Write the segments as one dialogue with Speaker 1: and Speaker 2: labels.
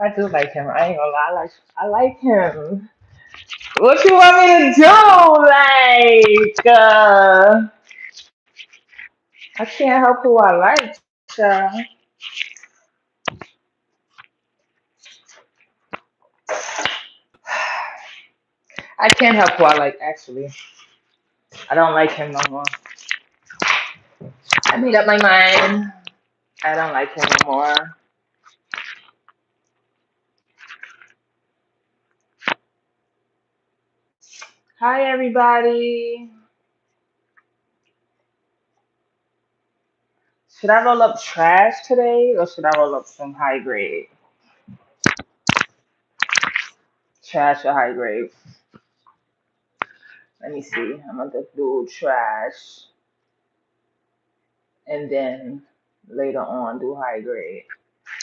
Speaker 1: I do like him. I ain't gonna lie. I like him. What you want me to do? I can't help who I like, child. I can't help who I like, actually. I don't like him no more. I made up my mind. I don't like him no more. Hi, everybody. Should I roll up trash today or should I roll up some high grade? Trash or high grade? Let me see. I'm gonna do trash and then later on do high grade.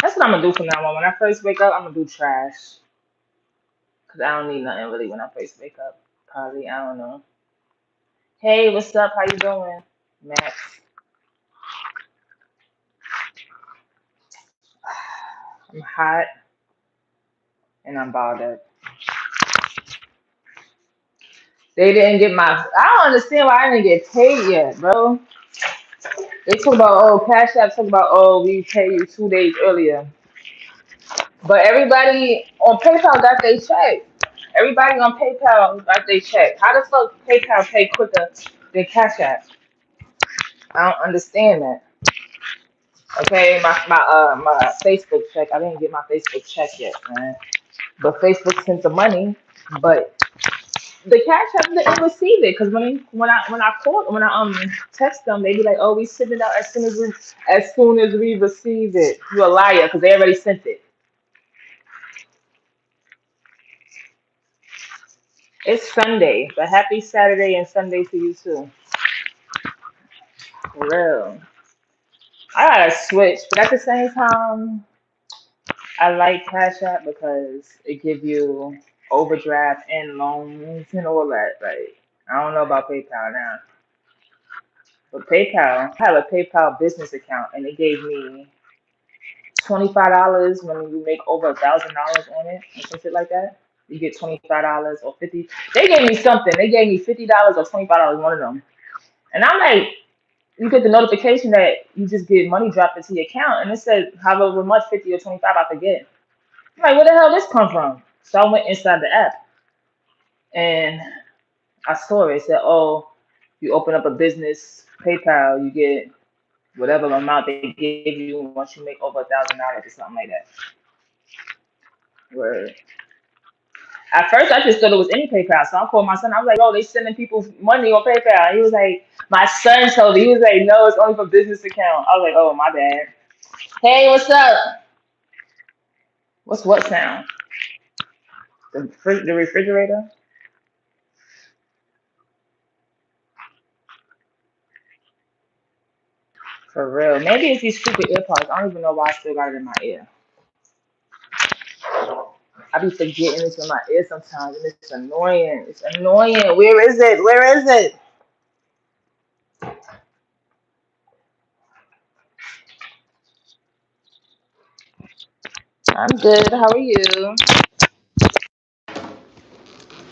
Speaker 1: That's what I'm gonna do from now on. When I first wake up, I'm gonna do trash because I don't need nothing really when I first wake up. Probably, I don't know. Hey, what's up? How you doing, Max? I'm hot and I'm bothered. They didn't get my. I don't understand why I didn't get paid yet, bro. They talk about Cash App talk about we pay you 2 days earlier, but everybody on PayPal got their check. Everybody on PayPal got their check. How the fuck PayPal pay quicker than Cash App? I don't understand that. Okay, my Facebook check. I didn't get my Facebook check yet, man. But Facebook sent the money, but the Cash App didn't receive it because when I text them, they be like, "Oh, we send it out as soon as we receive it." You a liar because they already sent it. It's Sunday, but happy Saturday and Sunday to you too. For real. I gotta switch, but at the same time, I like Cash App because it gives you overdraft and loans and all that. Like, I don't know about PayPal now, but PayPal, I have a PayPal business account, and it gave me $25 when you make over $1,000 on it or some shit like that. You get $25 or 50. They gave me something. They gave me $50 or $25. One of them, and I'm like, you get the notification that you just get money dropped into your account, and it said however much, 50 or 25, I forget. I'm like, where the hell this come from? So I went inside the app and I saw it. It said, oh, you open up a business PayPal, you get whatever amount they give you once you make over $1,000 or something like that. Word. At first, I just thought it was any PayPal. So I called my son. I was like, "Oh, they sending people money on PayPal." And he was like, "My son told me." He was like, "No, it's only for business account." I was like, "Oh, my bad." Hey, what's up? What's what sound? The refrigerator? For real. Maybe it's these stupid earpods. I don't even know why I still got it in my ear. I be forgetting it's in my ear sometimes, and it's annoying. It's annoying. Where is it? Where is it? I'm good. How are you?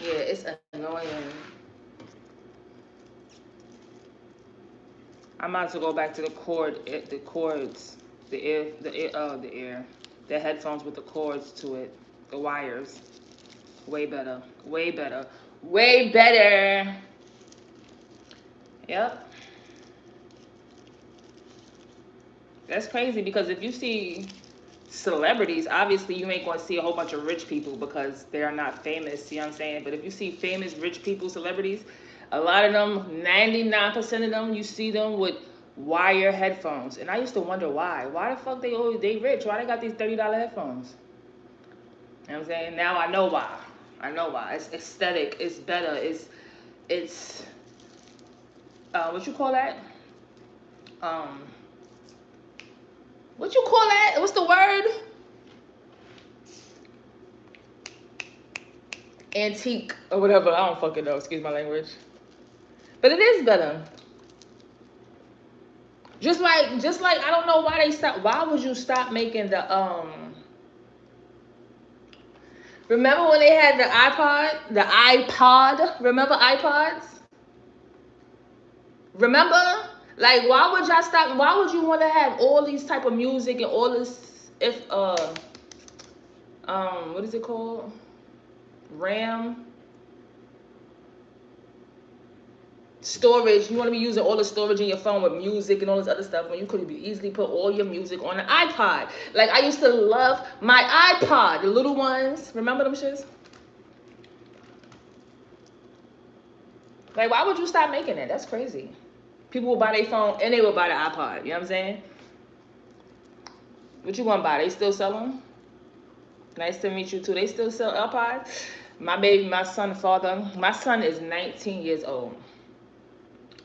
Speaker 1: Yeah, it's annoying. I'm about to go back to the cords, the headphones with the cords to it, the wires. Way better, way better, way better. Yep, that's crazy because if you see celebrities, obviously you ain't gonna see a whole bunch of rich people because they are not famous. You know what I'm saying? But if you see famous rich people, celebrities, a lot of them, 99% of them, you see them with wire headphones. And I used to wonder why. Why the fuck they rich? Why they got these $30 headphones? You know what I'm saying? Now I know why. I know why. It's aesthetic. It's better. It's what you call that? Um, what you call that? What's the word? Antique or whatever. I don't fucking know. Excuse my language. But it is better. Just like I don't know why they stop. Why would you stop making the Remember when they had the iPod? The iPod? Remember iPods? Remember? Like, why would y'all stop? Why would you want to have all these type of music and all this, if what is it called? RAM storage. You want to be using all the storage in your phone with music and all this other stuff when you could be easily put all your music on an iPod. Like, I used to love my iPod, the little ones. Remember them shits? Like, why would you stop making it? That's crazy. People will buy their phone and they will buy the iPod. You know what I'm saying? What you gonna buy? They still sell them? Nice to meet you too. They still sell iPods? My baby, my son father. My son is 19 years old.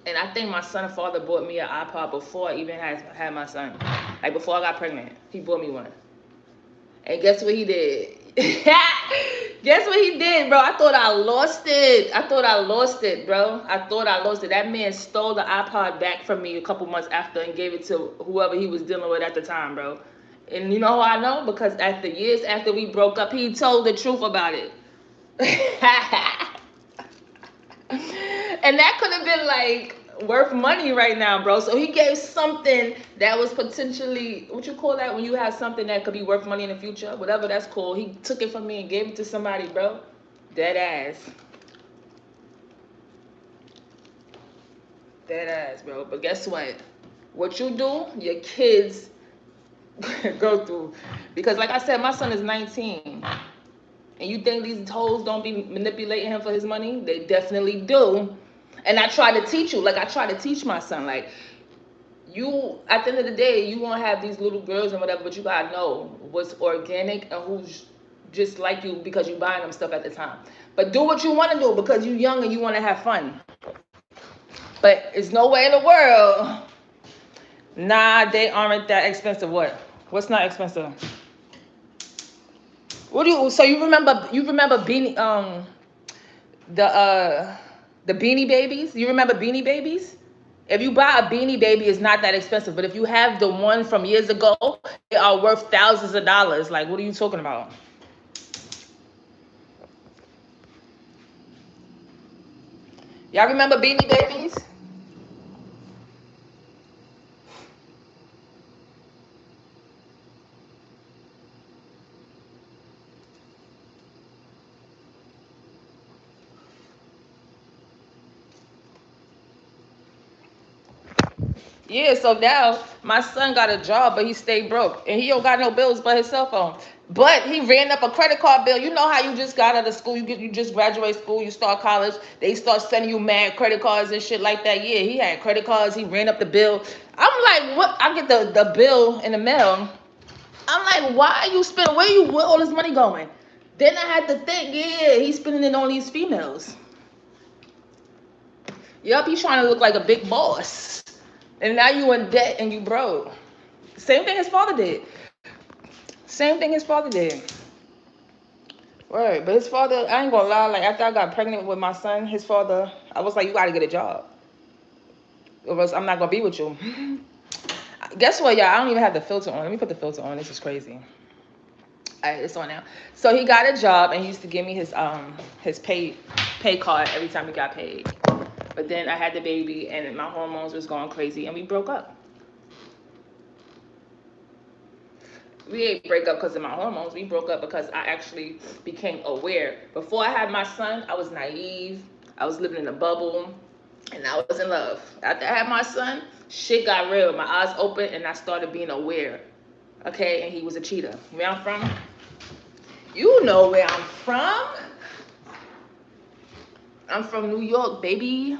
Speaker 1: And I think my son father bought me an iPod before I even had my son. Like, before I got pregnant. He bought me one. And guess what he did? Guess what he did, bro? I thought I lost it. Bro. I thought I lost it. That man stole the iPod back from me a couple months after and gave it to whoever he was dealing with at the time, bro. And you know how I know? Because after years after we broke up, he told the truth about it. And that could have been like worth money right now, bro. So he gave something that was potentially, what you call that when you have something that could be worth money in the future, whatever that's called. He took it from me and gave it to somebody, bro. Dead ass. Dead ass, bro. But guess what you do, your kids go through. Because like I said, my son is 19. And you think these hoes don't be manipulating him for his money? They definitely do. And I try to teach you, like I try to teach my son, like, you, at the end of the day, you gonna have these little girls and whatever, but you gotta know what's organic and who's just like you because you buying them stuff at the time. But do what you want to do because you young and you want to have fun. But there's no way in the world. Nah, they aren't that expensive. What? What's not expensive? What do you? So you remember? You remember Beanie? The Beanie Babies. You remember Beanie Babies? If you buy a Beanie Baby, it's not that expensive. But if you have the one from years ago, they are worth thousands of dollars. Like, what are you talking about? Y'all remember Beanie Babies? Yeah, so now my son got a job, but he stayed broke. And he don't got no bills but his cell phone. But he ran up a credit card bill. You know how you just got out of school, you just graduate school, you start college, they start sending you mad credit cards and shit like that. Yeah, he had credit cards, he ran up the bill. I'm like, what? I get the bill in the mail. I'm like, why are you spending, where all this money going? Then I had to think, yeah, he's spending it on these females. Yup, he's trying to look like a big boss. And now you in debt and you broke. Same thing his father did. Same thing his father did. Right, but his father, I ain't gonna lie, like after I got pregnant with my son, his father, I was like, you gotta get a job. Or else I'm not gonna be with you. Guess what, y'all? I don't even have the filter on. Let me put the filter on. This is crazy. All right, it's on now. So he got a job and he used to give me his pay card every time he got paid. But then I had the baby and my hormones was going crazy and we broke up. We ain't break up because of my hormones. We broke up because I actually became aware. Before I had my son, I was naive. I was living in a bubble and I was in love. After I had my son, shit got real. My eyes opened and I started being aware. Okay, and he was a cheater. Where I'm from? You know where I'm from. I'm from New York, baby.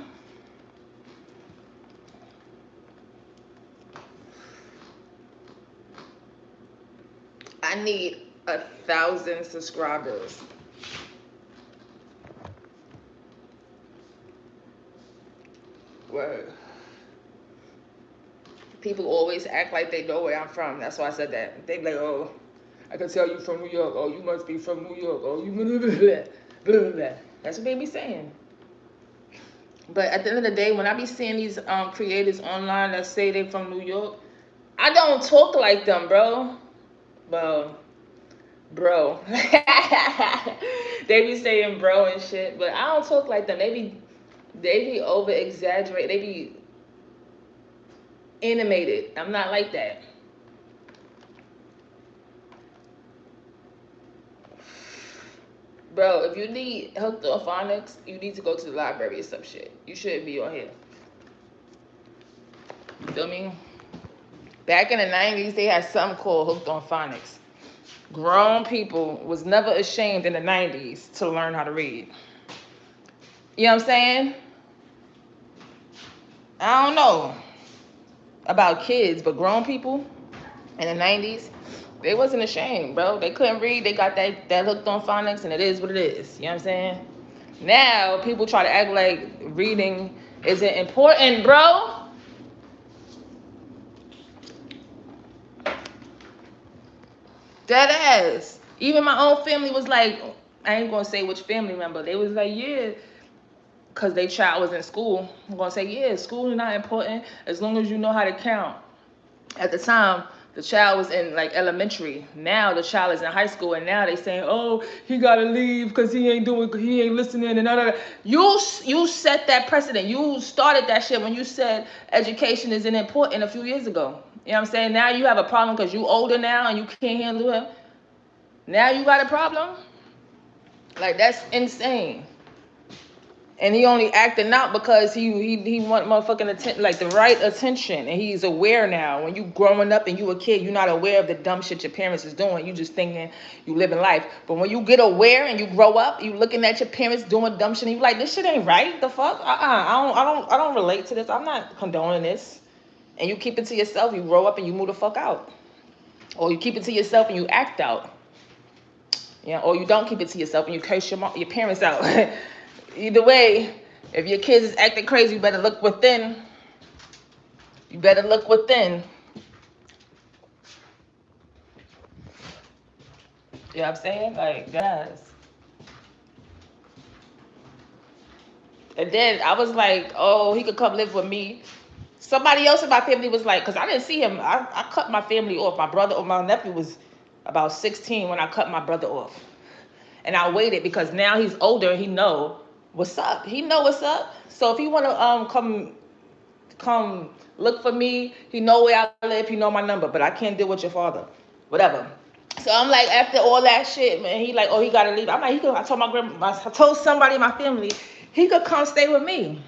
Speaker 1: I need 1,000 subscribers. Word. People always act like they know where I'm from. That's why I said that. They be like, oh, I can tell you from New York. Oh, you must be from New York. Oh, you blah, blah, blah, blah. That's what they be saying. But at the end of the day, when I be seeing these creators online that say they from New York, I don't talk like them, bro. Well, bro. They be saying bro and shit, but I don't talk like them. They be over exaggerate. They be animated. I'm not like that. Bro, if you need hooked on phonics, you need to go to the library or some shit. You shouldn't be on here. You feel me? Back in the 90s, they had something called hooked on phonics. Grown people was never ashamed in the 90s to learn how to read. You know what I'm saying? I don't know about kids, but grown people in the 90s, they wasn't ashamed, bro. They couldn't read. They got that hooked on phonics, and it is what it is. You know what I'm saying? Now people try to act like reading isn't important, bro. Dead ass. Even my own family was like, I ain't gonna say which family member. They was like, yeah, because their child was in school. I'm gonna say, yeah, school is not important as long as you know how to count. At the time, the child was in like elementary. Now the child is in high school, and now they saying, oh, he gotta leave because he ain't listening and all that. You set that precedent. You started that shit when you said education isn't important a few years ago. You know what I'm saying? Now you have a problem because you older now and you can't handle him. Now you got a problem? Like that's insane. And he only acting out because he want motherfucking attention, like the right attention, and he's aware now. When you growing up and you a kid, you're not aware of the dumb shit your parents is doing. You just thinking you living life. But when you get aware and you grow up, you looking at your parents doing dumb shit, and you like, this shit ain't right. The fuck? I don't relate to this. I'm not condoning this. And you keep it to yourself. You grow up and you move the fuck out, or you keep it to yourself and you act out. Yeah, or you don't keep it to yourself and you curse your parents out. Either way, if your kids is acting crazy, you better look within. You better look within. You know what I'm saying? Like, guys. And then I was like, oh, he could come live with me. Somebody else in my family was like, because I didn't see him. I cut my family off. My brother or my nephew was about 16 when I cut my brother off. And I waited because now he's older and he know what's up. He know what's up. So if he want to come look for me. He know where I live. He know my number, but I can't deal with your father. Whatever. So I'm like, after all that shit, man, he like, oh, he gotta leave. I'm like, I told my grandma, I told somebody in my family, he could come stay with me.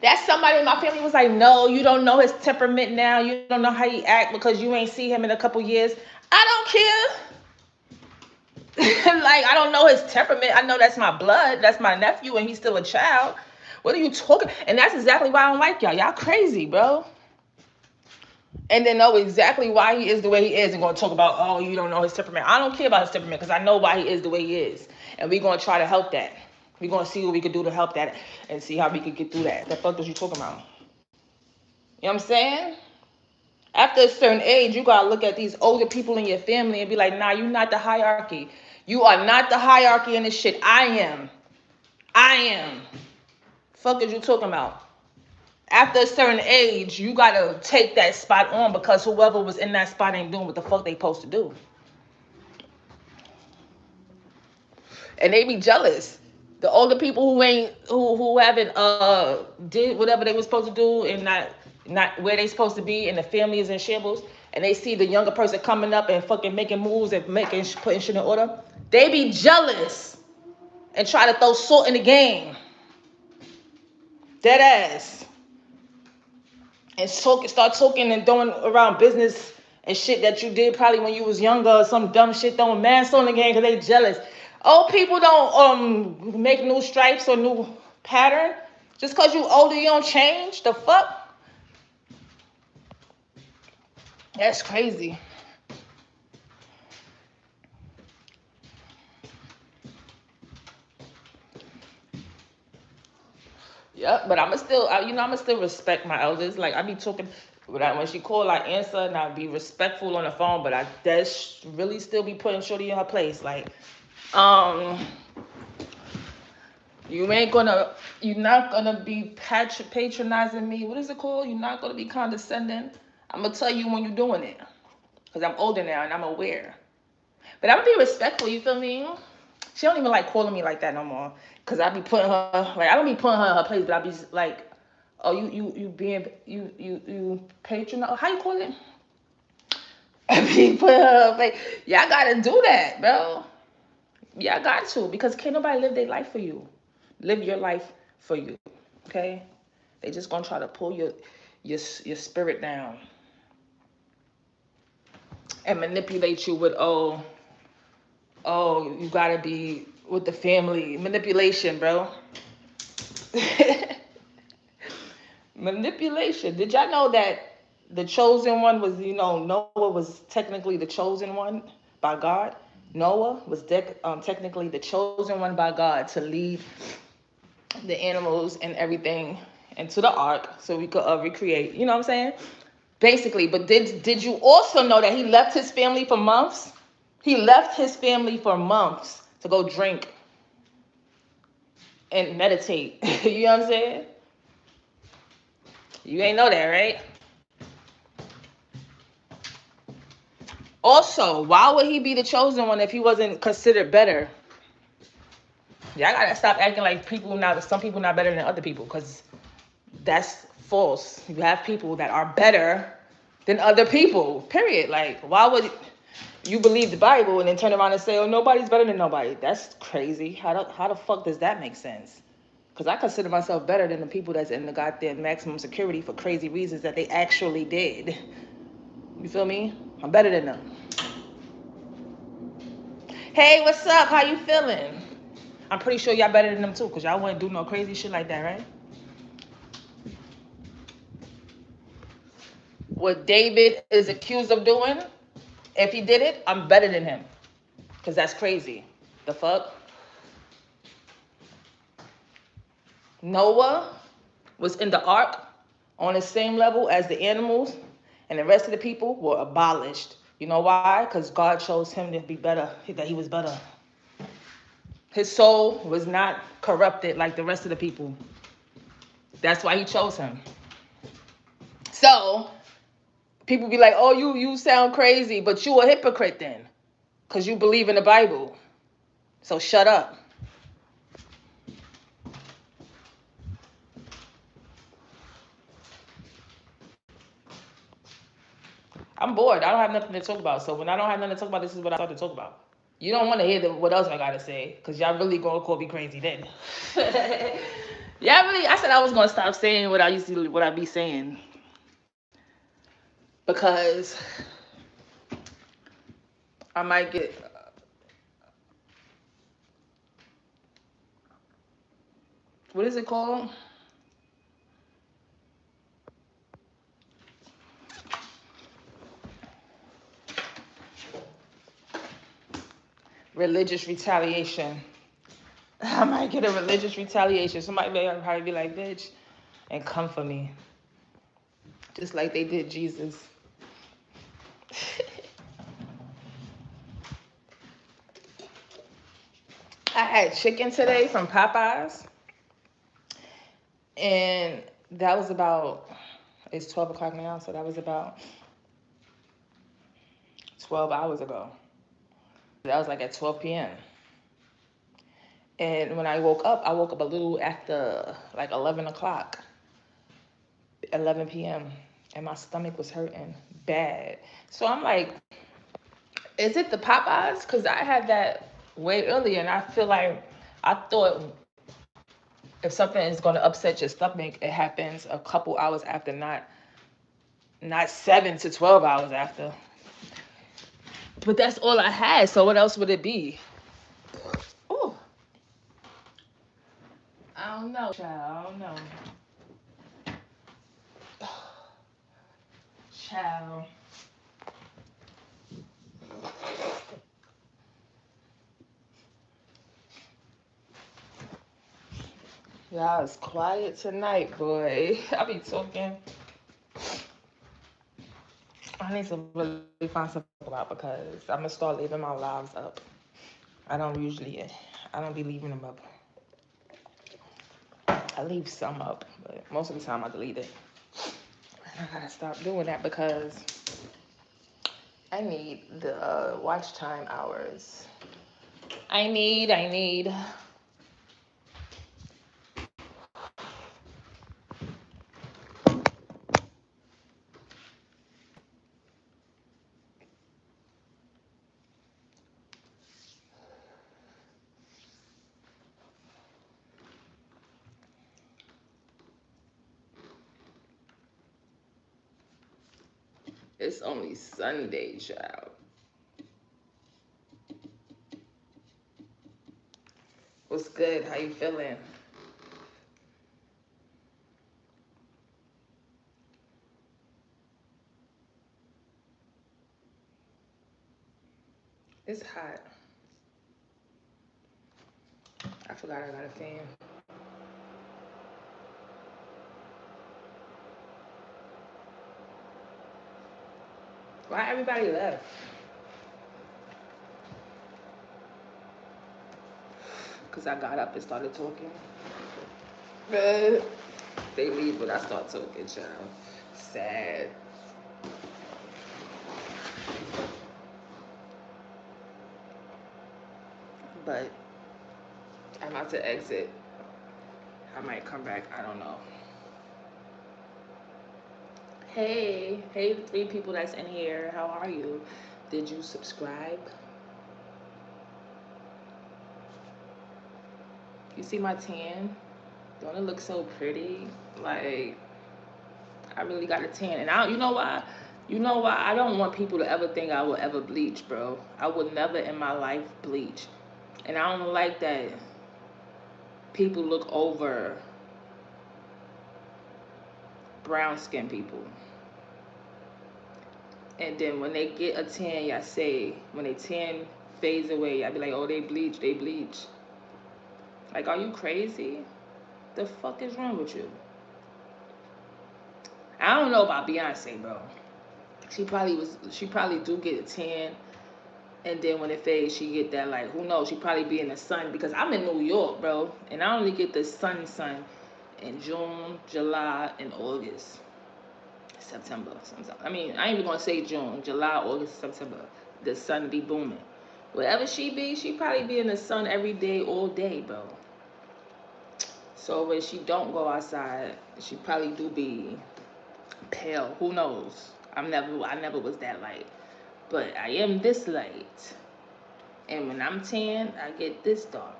Speaker 1: That somebody in my family was like, no, you don't know his temperament now. You don't know how he act because you ain't see him in a couple years. I don't care. Like, I don't know his temperament. I know that's my blood. That's my nephew, and he's still a child. What are you talking? And that's exactly why I don't like y'all. Y'all crazy, bro. And then know exactly why he is the way he is and going to talk about, oh, you don't know his temperament. I don't care about his temperament because I know why he is the way he is. And we're going to try to help that. We're going to see what we can do to help that and see how we can get through that. The fuck is you talking about? You know what I'm saying? After a certain age, you got to look at these older people in your family and be like, nah, you're not the hierarchy. You are not the hierarchy in this shit. I am. I am. Fuck is you talking about? After a certain age, you gotta take that spot on because whoever was in that spot ain't doing what the fuck they supposed to do. And they be jealous. The older people who haven't did whatever they were supposed to do and not where they supposed to be, and the family is in shambles, and they see the younger person coming up and fucking making moves and putting shit in order, they be jealous and try to throw salt in the game. Dead ass. And start talking and throwing around business and shit that you did probably when you was younger, or some dumb shit, throwing mass on the game because they jealous. Old people don't make new stripes or new pattern. Just because you older, you don't change. The fuck? That's crazy. Yeah, but I'ma still respect my elders. Like I be talking, when she call, I answer and I be respectful on the phone. But I really still be putting Shorty in her place. Like, um, you're not gonna be patronizing me. What is it called? You're not gonna be condescending. I'm gonna tell you when you're doing it, cause I'm older now and I'm aware.
Speaker 2: But I'm gonna be respectful, you feel me? She don't even like calling me like that no more. Cause I be putting her like I don't be putting her in her place, but I be like, oh you being you patron, how you call it? I be putting her in her place. Y'all gotta do that, bro. Y'all got to, because can't nobody live their life for you. Live your life for you. Okay? They just gonna try to pull your spirit down and manipulate you with oh, you gotta be with the family. Manipulation, bro. Manipulation. Did y'all know that the chosen one was, Noah was technically the chosen one by God? Noah was technically the chosen one by God to lead the animals and everything into the ark so we could recreate. You know what I'm saying? Basically, but did you also know that he left his family for months? He left his family for months to go drink and meditate. You know what I'm saying? You ain't know that, right? Also, why would he be the chosen one if he wasn't considered better? Y'all gotta stop acting like some people not better than other people, because that's false. You have people that are better than other people. Period. Like, why would you believe the Bible and then turn around and say, "Oh, nobody's better than nobody"? That's crazy. How the fuck does that make sense? Because I consider myself better than the people that's in the goddamn maximum security for crazy reasons that they actually did. You feel me? I'm better than them. Hey, what's up? How you feeling? I'm pretty sure y'all better than them too, because y'all wouldn't do no crazy shit like that, right? What David is accused of doing, if he did it, I'm better than him. Because that's crazy. The fuck? Noah was in the ark on the same level as the animals, and the rest of the people were abolished. You know why? Because God chose him to be better, that he was better. His soul was not corrupted like the rest of the people. That's why he chose him. So, people be like, oh, you sound crazy, but you a hypocrite then. Because you believe in the Bible. So shut up. I'm bored. I don't have nothing to talk about. So when I don't have nothing to talk about, this is what I start to talk about. You don't want to hear what else I got to say, because y'all really going to call me crazy then. I said I was going to stop saying what I be saying. Because I might get... what is it called? Religious retaliation. I might get a religious retaliation. Somebody may probably be like, bitch, and come for me. Just like they did Jesus. I had chicken today from Popeyes. And that was about, it's 12 o'clock now, so that was about 12 hours ago. That was like at 12 p.m. And when I woke up a little after like 11 o'clock, 11 p.m. And my stomach was hurting bad. So I'm like, is it the Popeyes? Because I had that way earlier, and I feel like I thought if something is going to upset your stomach, it happens a couple hours after, not 7 to 12 hours after. But that's all I had. So what else would it be? Oh, I don't know, child. I don't know. Child. Y'all is quiet tonight, boy. I be talking. I need to really find something to talk about, because I'm gonna start leaving my lives up. I don't be leaving them up. I leave some up, but most of the time I delete it. And I gotta stop doing that, because I need the watch time hours. I need. It's only Sunday, child. What's good? How you feeling? It's hot. I forgot I got a fan. Why everybody left? Because I got up and started talking. They leave when I start talking, child. Sad. But I'm about to exit. I might come back. I don't know. Hey, the 3 people that's in here. How are you? Did you subscribe? You see my tan? Don't it look so pretty? Like, I really got a tan. And you know why? You know why? I don't want people to ever think I will ever bleach, bro. I would never in my life bleach. And I don't like that people look over brown skin people. And then when they get a tan, y'all say, when they tan fades away, y'all be like, oh, they bleach. Like, are you crazy? The fuck is wrong with you? I don't know about Beyonce, bro. She probably do get a tan, and then when it fades, she get that, like, who knows? She probably be in the sun, because I'm in New York, bro, and I only get the sun in June, July, and August. September. I mean, I ain't even gonna say June, July, August, September. The sun be booming. Wherever she probably be in the sun every day, all day, bro. So when she don't go outside, she probably do be pale. Who knows? I never was that light, but I am this light. And when I'm tan, I get this dark.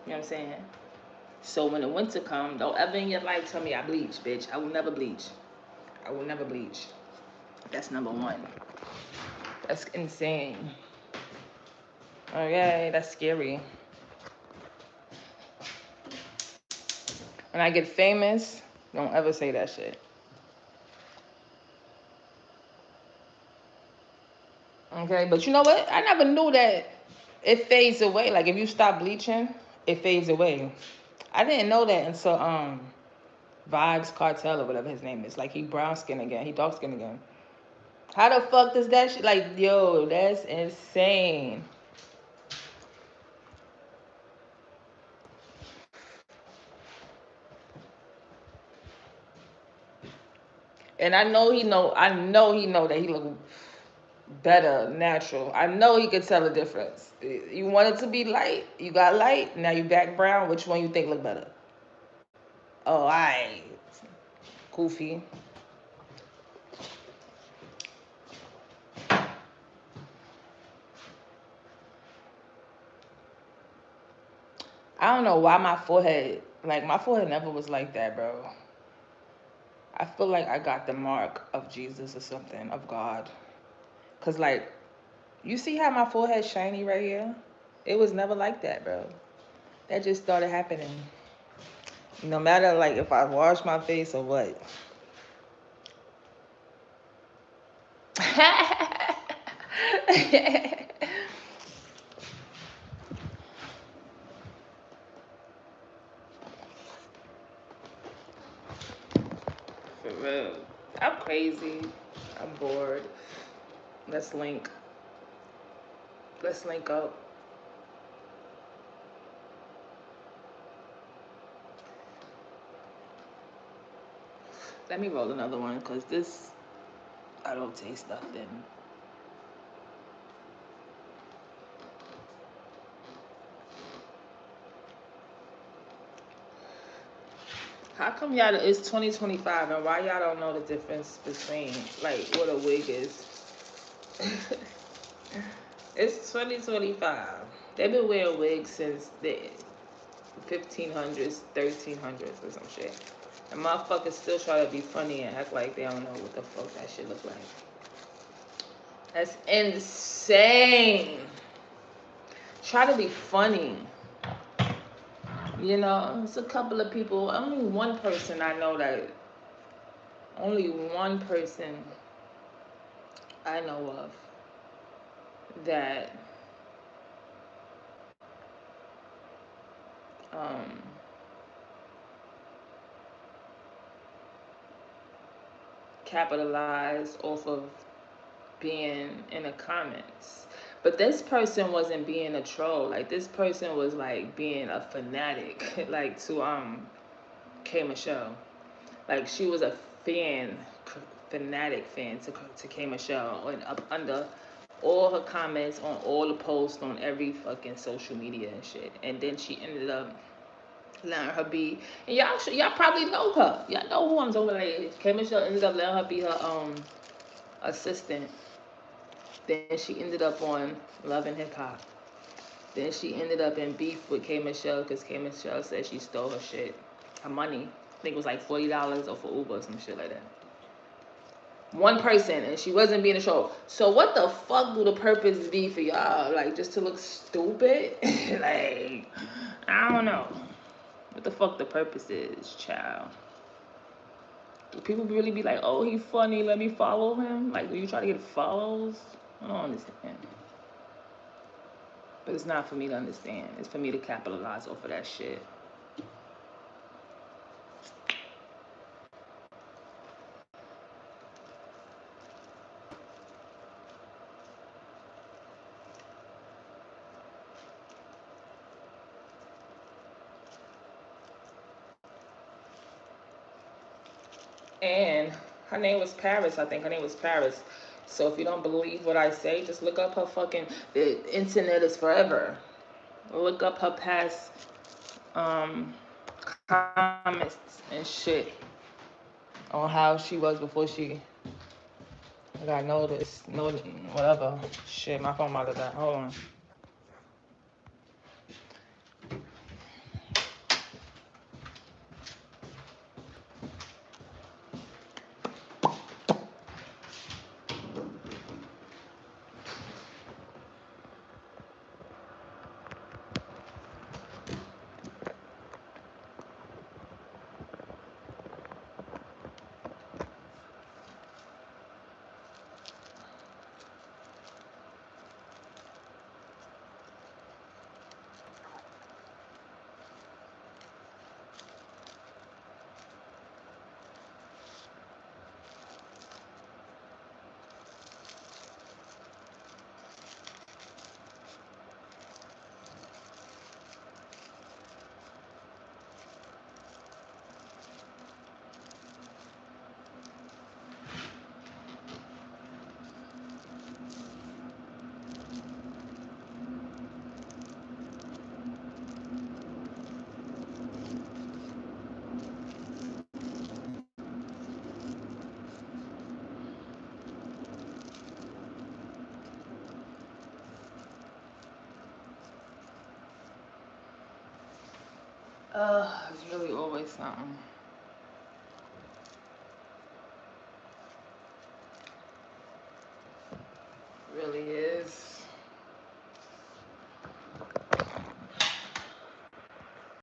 Speaker 2: You know what I'm saying? So when the winter come, don't ever in your life tell me I bleach, bitch. I will never bleach. I will never bleach. That's number one. That's insane. Okay, that's scary. When I get famous, don't ever say that shit. Okay, but you know what? I never knew that it fades away. Like if you stop bleaching, it fades away. I didn't know that until Vibes Cartel or whatever his name is. Like he brown skin again. He dark skin again. How the fuck does that shit? Like yo, that's insane. And I know he know. I know he know that he look better natural. I know he could tell the difference. You want it to be light, you got light. Now you back brown. Which one you think look better? Oh, I goofy. I don't know why my forehead never was like that, bro. I feel like I got the mark of Jesus or something, of God. Cause like, you see how my forehead's shiny right here? It was never like that, bro. That just started happening. No matter like if I wash my face or what. For real. I'm crazy. I'm bored. Let's link. Let's link up. Let me roll another one because this, I don't taste nothing. How come y'all? It's 2025, and why y'all don't know the difference between like what a wig is? It's 2025. They've been wearing wigs since the 1500s, 1300s, or some shit. And motherfuckers still try to be funny and act like they don't know what the fuck that shit look like. That's insane. Try to be funny. You know, it's a couple of people. Only one person I know that. Only one person I know of that um, capitalized off of being in the comments. But this person wasn't being a troll. Like this person was like being a fanatic, like to K Michelle. Like she was a fan, fanatic fan to K Michelle, and up under all her comments on all the posts on every fucking social media and shit. And then she ended up letting her be. And y'all probably know her. Y'all know who I'm talking about. K Michelle ended up letting her be her assistant. Then she ended up on Love and Hip Hop. Then she ended up in beef with K Michelle because K Michelle said she stole her shit, her money. I think it was like $40 or for Uber or some shit like that. One person, and she wasn't being a troll. So what the fuck do the purpose be for y'all? Like just to look stupid? Like I don't know what the fuck the purpose is, child. Do people really be like, oh, he funny, let me follow him? Like, do you try to get follows? I don't understand. But it's not for me to understand. It's for me to capitalize off of that shit. And her name was Paris. I think her name was Paris. So if you don't believe what I say, just look up her fucking. The internet is forever. Look up her past comments and shit on how she was before she got noticed. No, whatever. Shit, my phone might have died. Hold on. It's really always something. Really is.